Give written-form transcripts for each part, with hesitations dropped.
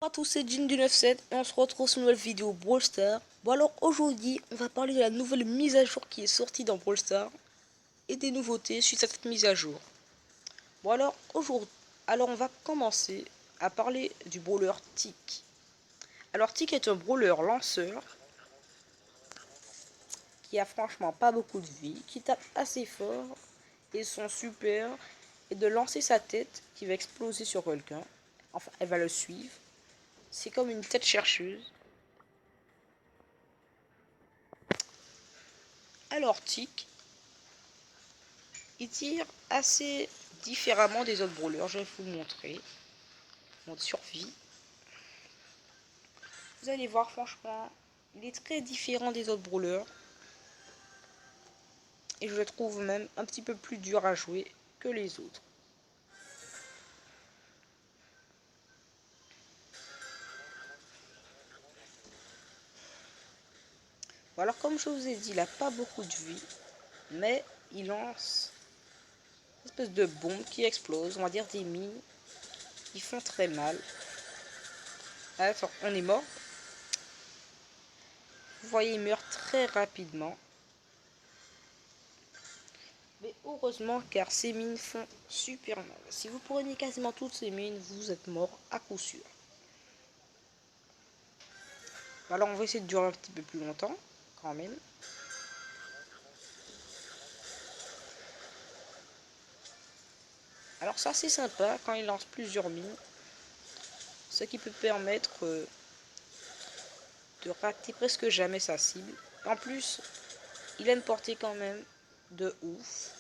Bonjour à tous, c'est Jean du 97 et on se retrouve sur une nouvelle vidéo Brawl Stars. Bon alors aujourd'hui on va parler de la nouvelle mise à jour qui est sortie dans Brawl Stars et des nouveautés suite à cette mise à jour. Bon alors aujourd'hui, on va commencer à parler du brawler Tick. Alors Tick est un brawler lanceur qui a franchement pas beaucoup de vie, qui tape assez fort et son super est de lancer sa tête qui va exploser sur quelqu'un. Enfin elle va le suivre. C'est comme une tête chercheuse. Alors Tick, il tire assez différemment des autres brawlers. Je vais vous montrer. Mode survie. Vous allez voir, franchement, il est très différent des autres brawlers. Et je le trouve même un petit peu plus dur à jouer que les autres. Bon, alors comme je vous ai dit, il n'a pas beaucoup de vie. Mais il lance une espèce de bombe qui explose. On va dire des mines qui font très mal. Attends, on est mort. Vous voyez, il meurt très rapidement. Mais heureusement, car ces mines font super mal. Si vous prenez quasiment toutes ces mines, vous êtes mort à coup sûr. Alors on va essayer de durer un petit peu plus longtemps, quand même. Alors ça c'est sympa quand il lance plusieurs mines. Ce qui peut permettre de rater presque jamais sa cible. En plus, il a une portée quand même de ouf.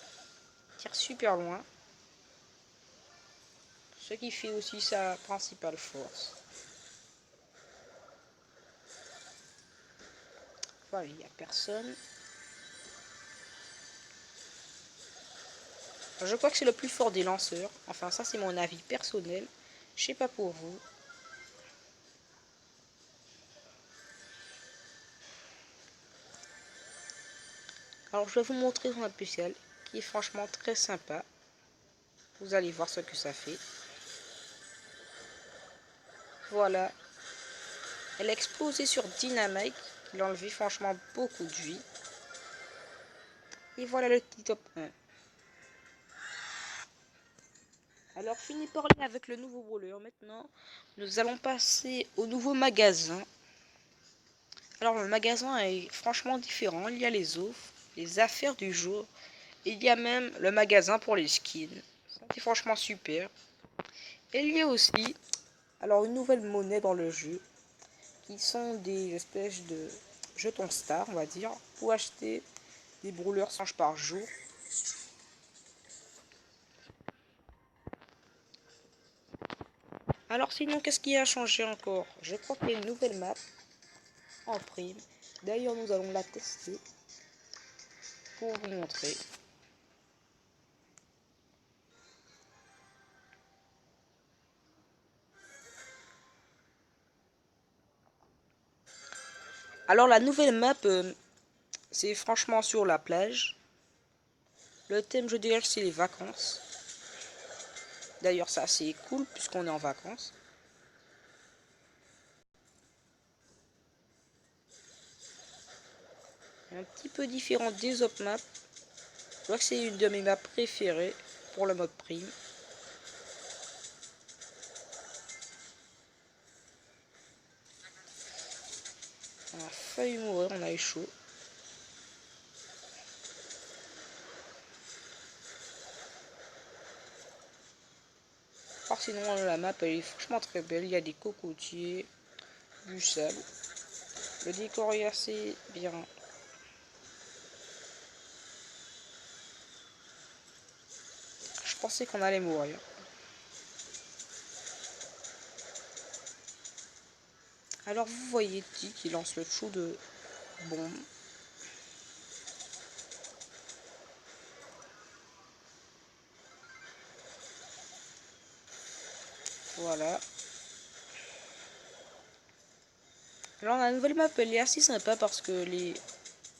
Il tire super loin. Ce qui fait aussi sa principale force. Voilà, il n'y a personne. Je crois que c'est le plus fort des lanceurs. Enfin, ça c'est mon avis personnel. Je sais pas pour vous. Alors je vais vous montrer son spécial qui est franchement très sympa. Vous allez voir ce que ça fait. Voilà. Elle a explosé sur Dynamite. Il a enlevé franchement beaucoup de vie. Et voilà le petit top 1. Alors fini parler avec le nouveau brawler. Maintenant, nous allons passer au nouveau magasin. Alors le magasin est franchement différent. Il y a les offres, les affaires du jour. Il y a même le magasin pour les skins. C'est franchement super. Et il y a aussi une nouvelle monnaie dans le jeu. Qui sont des espèces de jetons stars, on va dire. Pour acheter des brawlers changent par jour. Alors sinon, qu'est-ce qui a changé encore? Je crois qu'il y a une nouvelle map en prime. D'ailleurs, nous allons la tester pour vous montrer. Alors la nouvelle map, c'est franchement sur la plage. Le thème, je dirais, c'est les vacances. D'ailleurs, ça c'est cool puisqu'on est en vacances. Un petit peu différent des autres maps. Je crois que c'est une de mes maps préférées pour le mode prime. On a failli mourir, on a eu chaud. Alors sinon, la map elle est franchement très belle. Il y a des cocotiers, du sable. Le décor est assez bien. Je pensais qu'on allait mourir. Alors vous voyez Tick qui lance le chou de bombe. Voilà. Alors la nouvelle map elle est assez sympa parce qu'elle est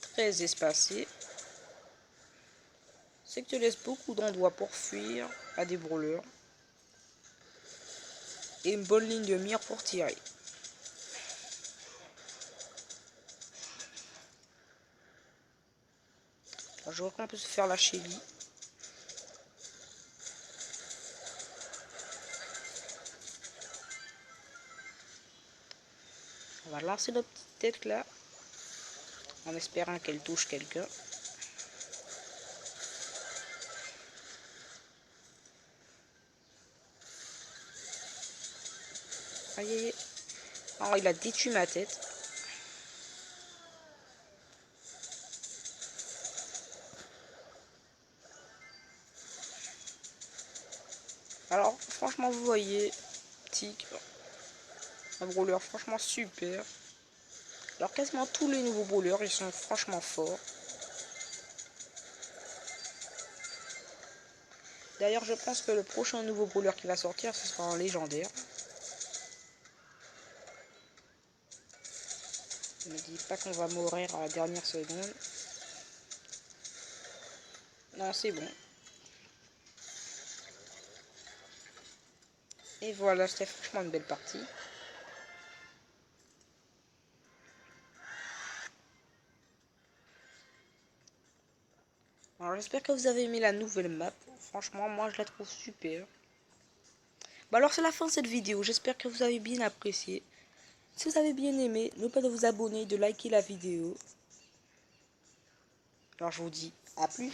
très espacée. C'est que tu laisses beaucoup d'endroits pour fuir à des brawlers. et une bonne ligne de mire pour tirer. Alors, je vois qu'on peut se faire la chélie. On va lancer notre petite tête là, en espérant qu'elle touche quelqu'un. Aïe aïe aïe. Oh, il a détruit ma tête. Alors, franchement, vous voyez, tic, un brawler franchement super. Alors, quasiment tous les nouveaux brawlers, ils sont franchement forts. D'ailleurs, je pense que le prochain nouveau brawler qui va sortir, ce sera un légendaire. Ne me dis pas qu'on va mourir à la dernière seconde. Non, c'est bon. Et voilà, c'était franchement une belle partie. Alors j'espère que vous avez aimé la nouvelle map. Franchement, moi je la trouve super. Bon alors c'est la fin de cette vidéo. J'espère que vous avez bien apprécié. Si vous avez bien aimé, n'oubliez pas de vous abonner, de liker la vidéo. Alors je vous dis à plus.